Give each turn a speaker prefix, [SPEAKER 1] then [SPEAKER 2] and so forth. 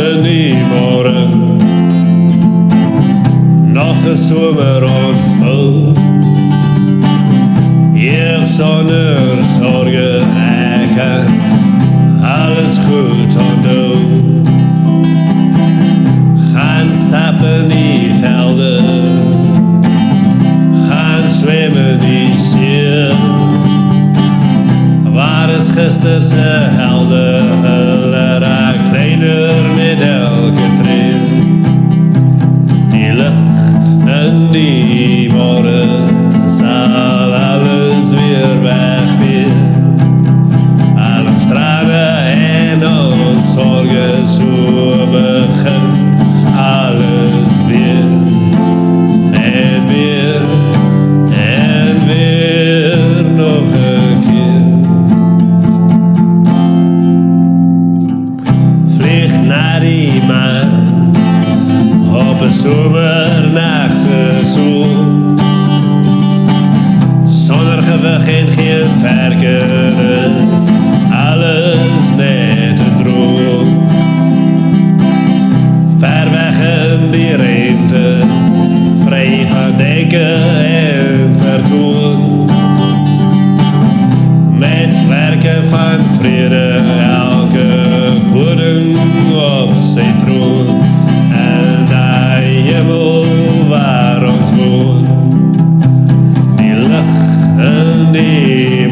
[SPEAKER 1] in die môre nog 'n somer ontvul. Hier sonder sorge, ek kan alles goed ontdoen. Gaan stap in die velde, gaan zwemmen die see. Waar is gister se helde, hulle raak kleiner met elke tree. Die lig in die môre sal alles weer wegvee. Al ons trane en ons sorge, so begin alles weer en weer en weer nog 'n keer. Vlieg na die maan op 'n somernachtse son, sonder gewig en geen verkenis, alles net 'n droom. Ver weg in die ruimte, vry van denken en vertoon, met vlerke van vrede, elke koning op sy troon, en die hemel waar ons woon, die lig in die